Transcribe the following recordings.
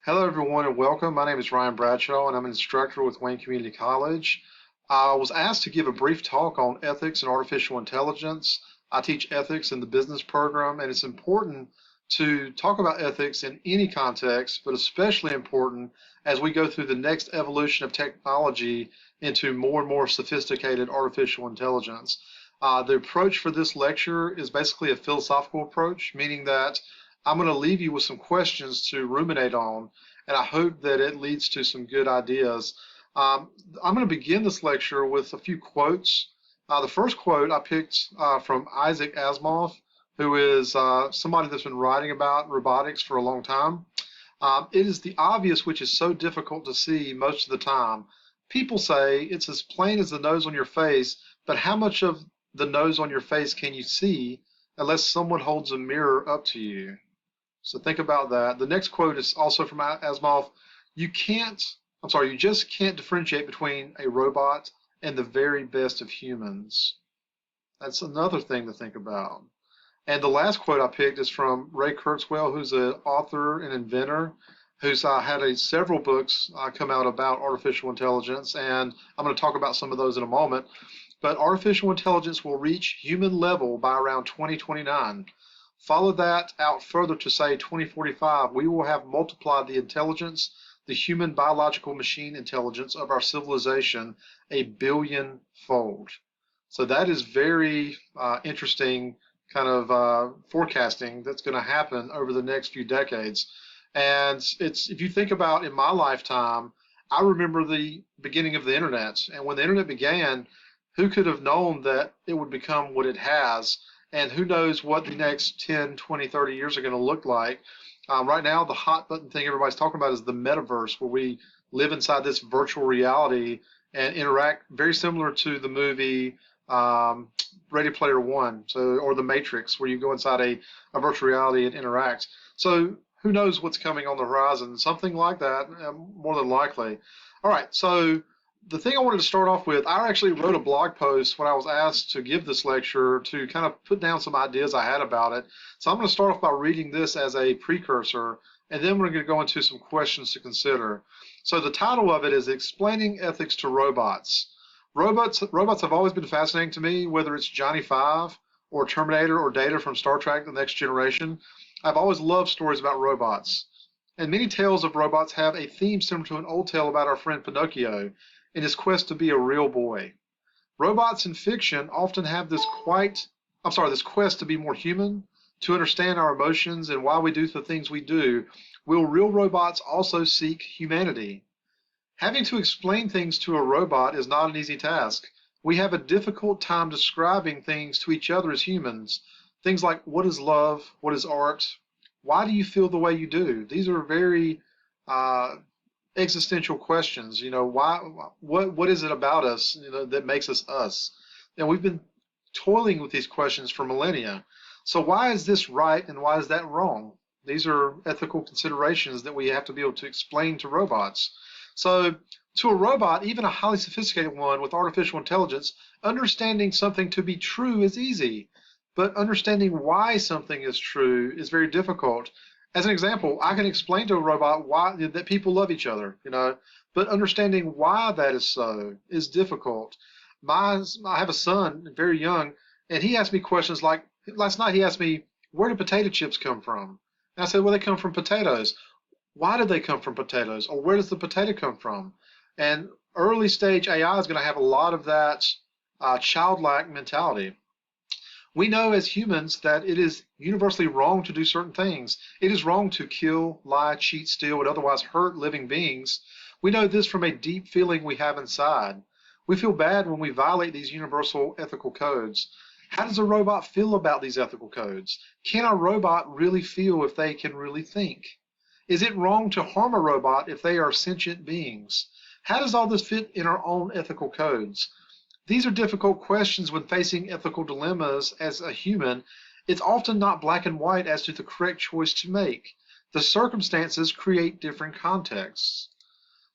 Hello, everyone, and welcome. My name is Ryan Bradshaw, and I'm an instructor with Wayne Community College. I was asked to give a brief talk on ethics and artificial intelligence. I teach ethics in the business program, and it's important to talk about ethics in any context, but especially important as we go through the next evolution of technology into more and more sophisticated artificial intelligence. The approach for this lecture is basically a philosophical approach, meaning that I'm going to leave you with some questions to ruminate on, and I hope that it leads to some good ideas. I'm going to begin this lecture with a few quotes. The first quote I picked from Isaac Asimov, who is somebody that's been writing about robotics for a long time. It is the obvious which is so difficult to see most of the time. People say it's as plain as the nose on your face, but how much of the nose on your face can you see unless someone holds a mirror up to you? So think about that. The next quote is also from Asimov. You just can't differentiate between a robot and the very best of humans. That's another thing to think about. And the last quote I picked is from Ray Kurzweil, who's an author and inventor, who's had several books come out about artificial intelligence, and I'm going to talk about some of those in a moment. But artificial intelligence will reach human level by around 2029. Follow that out further to say 2045, we will have multiplied the intelligence, the human biological machine intelligence of our civilization 1 billion-fold. So that is very interesting kind of forecasting that's going to happen over the next few decades. And if you think about in my lifetime, I remember the beginning of the internet. And when the internet began, who could have known that it would become what it has? And who knows what the next 10, 20, 30 years are going to look like. Right now, the hot button thing everybody's talking about is the metaverse, where we live inside this virtual reality and interact very similar to the movie Ready Player One, or The Matrix, where you go inside a virtual reality and interact. So who knows what's coming on the horizon? Something like that, more than likely. All right, so the thing I wanted to start off with, I actually wrote a blog post when I was asked to give this lecture to kind of put down some ideas I had about it. So I'm going to start off by reading this as a precursor, and then we're going to go into some questions to consider. So the title of it is Explaining Ethics to Robots. Robots have always been fascinating to me, whether it's Johnny Five or Terminator or Data from Star Trek: The Next Generation. I've always loved stories about robots. And many tales of robots have a theme similar to an old tale about our friend Pinocchio in his quest to be a real boy. Robots in fiction often have this quest to be more human, to understand our emotions and why we do the things we do. Will real robots also seek humanity? Having to explain things to a robot is not an easy task. We have a difficult time describing things to each other as humans. Things like, what is love? What is art? Why do you feel the way you do? These are very existential questions. What is it about us, that makes us us? And we've been toiling with these questions for millennia. So why is this right and why is that wrong? These are ethical considerations that we have to be able to explain to robots. So to a robot, even a highly sophisticated one with artificial intelligence, understanding something to be true is easy, but understanding why something is true is very difficult. As an example, I can explain to a robot why that people love each other, but understanding why that is so is difficult. I have a son, very young, and he asked me questions like, last night he asked me, where do potato chips come from? And I said, well, they come from potatoes. Why do they come from potatoes? Or where does the potato come from? And early stage AI is going to have a lot of that childlike mentality. We know as humans that it is universally wrong to do certain things. It is wrong to kill, lie, cheat, steal, and otherwise hurt living beings. We know this from a deep feeling we have inside. We feel bad when we violate these universal ethical codes. How does a robot feel about these ethical codes? Can a robot really feel if they can really think? Is it wrong to harm a robot if they are sentient beings? How does all this fit in our own ethical codes? These are difficult questions when facing ethical dilemmas as a human. It's often not black and white as to the correct choice to make. The circumstances create different contexts.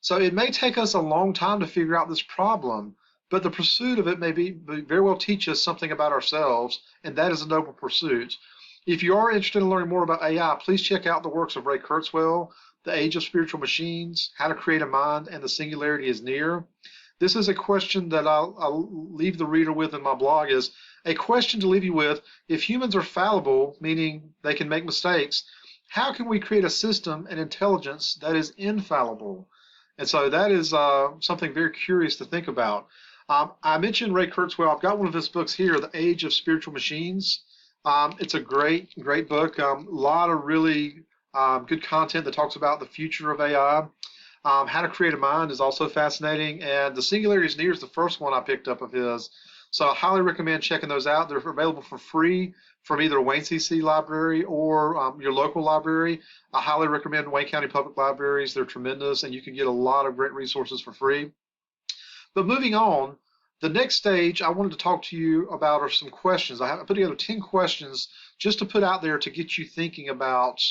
So it may take us a long time to figure out this problem, but the pursuit of it may very well teach us something about ourselves, and that is a noble pursuit. If you are interested in learning more about AI, please check out the works of Ray Kurzweil, the age of spiritual machines, how to create a mind, and the singularity is near. This is a question that I'll leave the reader with in my blog, is a question to leave you with. If humans are fallible, meaning they can make mistakes, how can we create a system and intelligence that is infallible? And so that is something very curious to think about. I mentioned Ray Kurzweil. I've got one of his books here, The Age of Spiritual Machines. It's a great book. A lot of really good content that talks about the future of AI. How to Create a Mind is also fascinating. And The Singularity is Near is the first one I picked up of his. So I highly recommend checking those out. They're available for free from either Wayne CC Library or your local library. I highly recommend Wayne County Public Libraries. They're tremendous, and you can get a lot of great resources for free. But moving on, the next stage I wanted to talk to you about are some questions. I put together 10 questions just to put out there to get you thinking about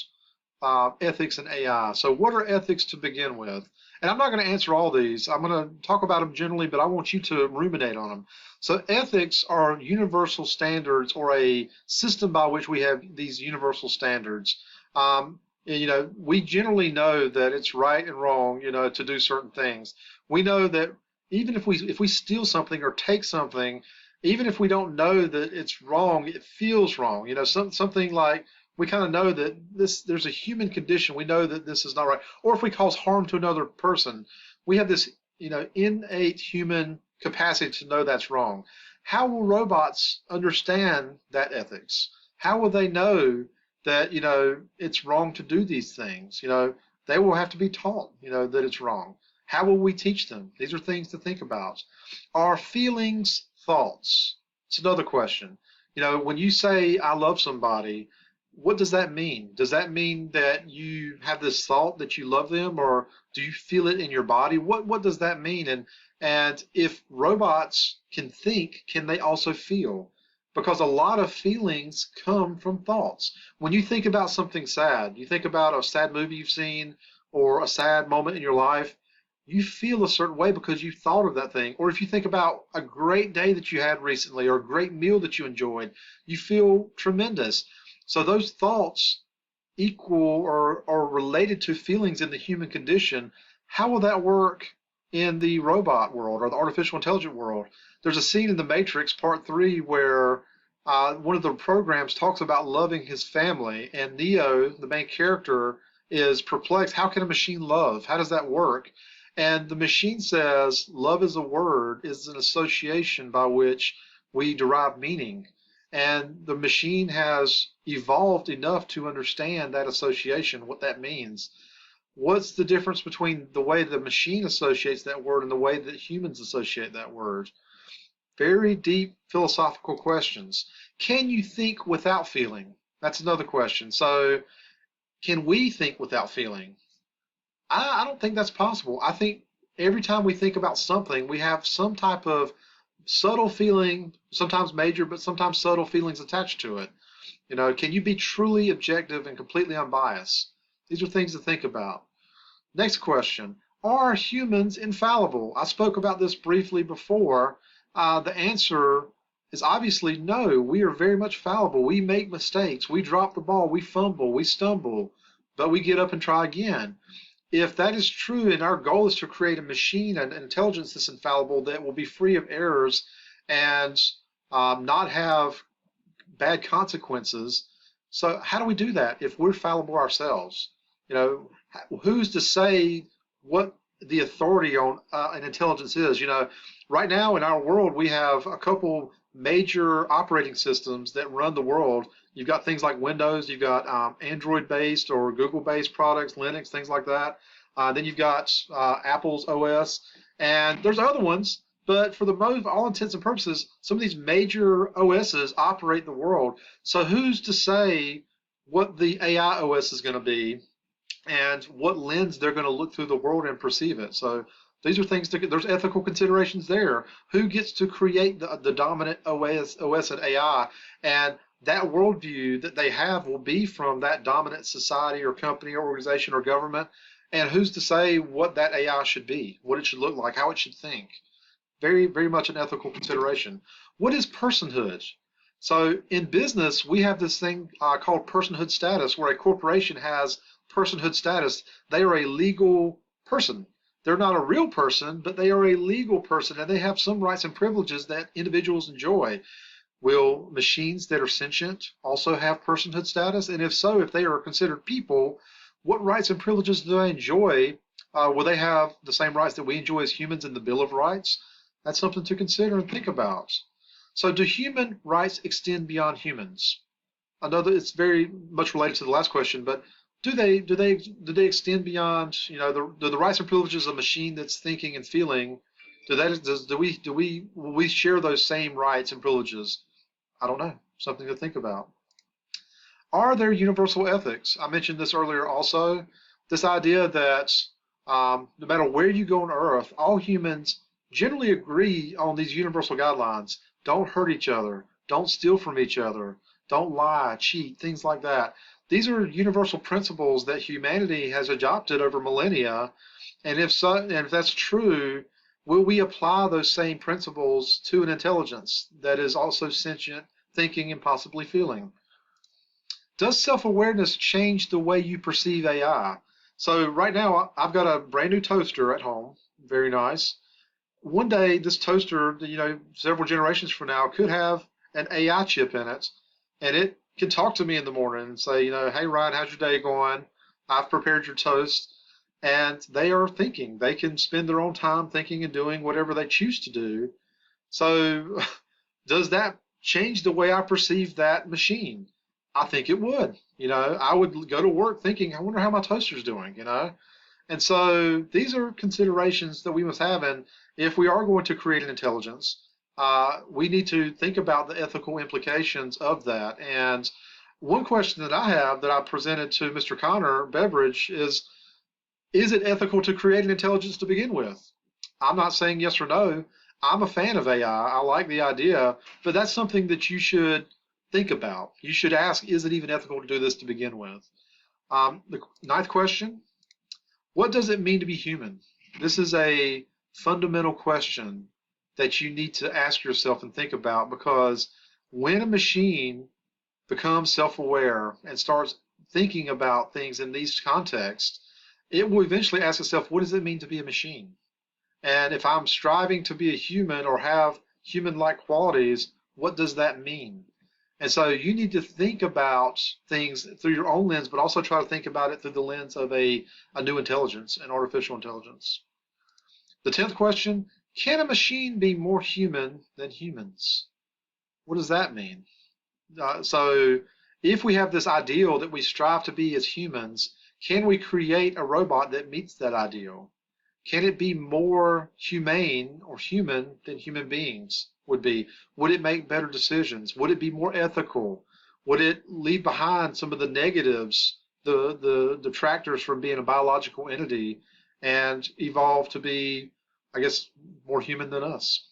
ethics and AI. So what are ethics to begin with? And I'm not going to answer all these. I'm going to talk about them generally, but I want you to ruminate on them. So ethics are universal standards, or a system by which we have these universal standards. We generally know that it's right and wrong, to do certain things. We know that even if we steal something or take something, even if we don't know that it's wrong, it feels wrong. Something like, we kind of know that there's a human condition. We know that this is not right. Or if we cause harm to another person, we have this, innate human capacity to know that's wrong. How will robots understand that ethics? How will they know that, it's wrong to do these things? They will have to be taught, that it's wrong. How will we teach them? These are things to think about. Are feelings thoughts? It's another question. When you say, I love somebody, what does that mean? Does that mean that you have this thought that you love them, or do you feel it in your body? What does that mean? And if robots can think, can they also feel? Because a lot of feelings come from thoughts. When you think about something sad, you think about a sad movie you've seen or a sad moment in your life, you feel a certain way because you thought of that thing. Or if you think about a great day that you had recently or a great meal that you enjoyed, you feel tremendous. So those thoughts equal or are related to feelings in the human condition. How will that work in the robot world or the artificial intelligence world? There's a scene in The Matrix Part 3 where one of the programs talks about loving his family, and Neo, the main character, is perplexed. How can a machine love? How does that work? And the machine says, love is a word, is an association by which we derive meaning. And the machine has evolved enough to understand that association, what that means. What's the difference between the way the machine associates that word and the way that humans associate that word? Very deep philosophical questions. Can you think without feeling? That's another question. So, can we think without feeling? I don't think that's possible. I think every time we think about something, we have some type of subtle feeling, sometimes major, but sometimes subtle feelings attached to it. Can you be truly objective and completely unbiased? These are things to think about. Next question. Are humans infallible? I spoke about this briefly before. The answer is obviously no. We are very much fallible. We make mistakes. We drop the ball. We fumble. We stumble. But we get up and try again. If that is true, and our goal is to create a machine, an intelligence that's infallible, that will be free of errors and not have bad consequences. So how do we do that if we're fallible ourselves? Who's to say what the authority on an intelligence is? Right now in our world, we have a couple major operating systems that run the world. You've got things like Windows, you've got Android-based or Google-based products, Linux, things like that. Then you've got Apple's OS, and there's other ones, but for all intents and purposes, some of these major OSs operate the world. So who's to say what the AI OS is going to be and what lens they're going to look through the world and perceive it? So these are things there's ethical considerations there. Who gets to create the dominant OS and AI? And that worldview that they have will be from that dominant society or company or organization or government. And who's to say what that AI should be, what it should look like, how it should think? Very, very much an ethical consideration. What is personhood? So in business, we have this thing called personhood status, where a corporation has personhood status. They are a legal person. They're not a real person, but they are a legal person, and they have some rights and privileges that individuals enjoy. Will machines that are sentient also have personhood status? And if so, if they are considered people, what rights and privileges do they enjoy? Will they have the same rights that we enjoy as humans in the Bill of Rights? That's something to consider and think about. So do human rights extend beyond humans? I know that it's very much related to the last question, but do they extend beyond, do the rights and privileges of a machine that's thinking and feeling, will we share those same rights and privileges? I don't know. Something to think about. Are there universal ethics? I mentioned this earlier also. This idea that no matter where you go on Earth, all humans generally agree on these universal guidelines. Don't hurt each other. Don't steal from each other. Don't lie, cheat, things like that. These are universal principles that humanity has adopted over millennia. And if so, and if that's true, will we apply those same principles to an intelligence that is also sentient, thinking, and possibly feeling? Does self-awareness change the way you perceive AI? So right now, I've got a brand new toaster at home. Very nice. One day, this toaster, several generations from now, could have an AI chip in it, and it can talk to me in the morning and say, hey, Ryan, how's your day going? I've prepared your toast. And they are thinking. They can spend their own time thinking and doing whatever they choose to do. So does that change the way I perceive that machine? I think it would. I would go to work thinking, I wonder how my toaster's doing, And so these are considerations that we must have. And if we are going to create an intelligence, we need to think about the ethical implications of that. And one question that I have that I presented to Mr. Connor Beveridge is it ethical to create an intelligence to begin with? I'm not saying yes or no. I'm a fan of AI. I like the idea, but that's something that you should think about. You should ask, is it even ethical to do this to begin with? The ninth question, what does it mean to be human? This is a fundamental question that you need to ask yourself and think about, because when a machine becomes self-aware and starts thinking about things in these contexts, it will eventually ask itself, what does it mean to be a machine? And if I'm striving to be a human or have human-like qualities, what does that mean? And so you need to think about things through your own lens, but also try to think about it through the lens of a new intelligence, an artificial intelligence. The 10th question, can a machine be more human than humans? What does that mean? So if we have this ideal that we strive to be as humans, can we create a robot that meets that ideal? Can it be more humane or human than human beings would be? Would it make better decisions? Would it be more ethical? Would it leave behind some of the negatives, the detractors from being a biological entity, and evolve to be, I guess, more human than us?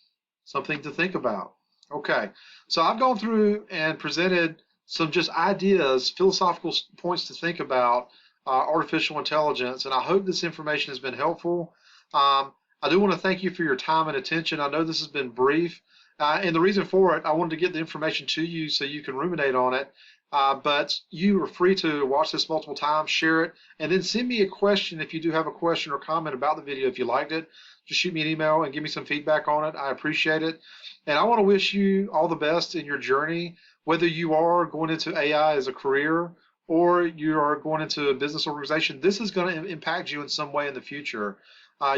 Something to think about. Okay, so I've gone through and presented some just ideas, philosophical points to think about artificial intelligence, and I hope this information has been helpful. I do want to thank you for your time and attention. I know this has been brief, and the reason for it, I wanted to get the information to you so you can ruminate on it, but you are free to watch this multiple times, share it, and then send me a question if you do have a question or comment about the video. If you liked it, just shoot me an email and give me some feedback on it. I appreciate it, and I want to wish you all the best in your journey, whether you are going into AI as a career or you are going into a business organization. This is going to impact you in some way in the future.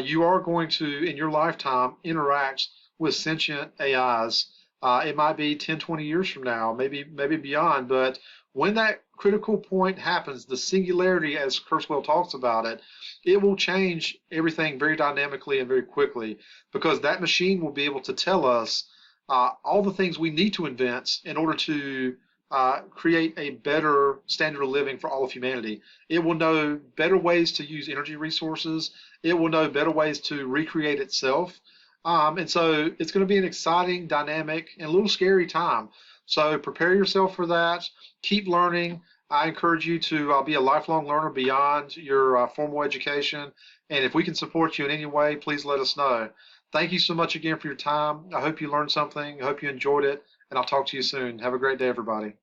You are going to, in your lifetime, interact with sentient AIs. It might be 10, 20 years from now, maybe beyond, but when that critical point happens, the singularity, as Kurzweil talks about it, it will change everything very dynamically and very quickly, because that machine will be able to tell us all the things we need to invent in order to create a better standard of living for all of humanity. It will know better ways to use energy resources. It will know better ways to recreate itself. And so it's going to be an exciting, dynamic, and a little scary time. So prepare yourself for that. Keep learning. I encourage you to be a lifelong learner beyond your formal education. And if we can support you in any way, please let us know. Thank you so much again for your time. I hope you learned something. I hope you enjoyed it. And I'll talk to you soon. Have a great day, everybody.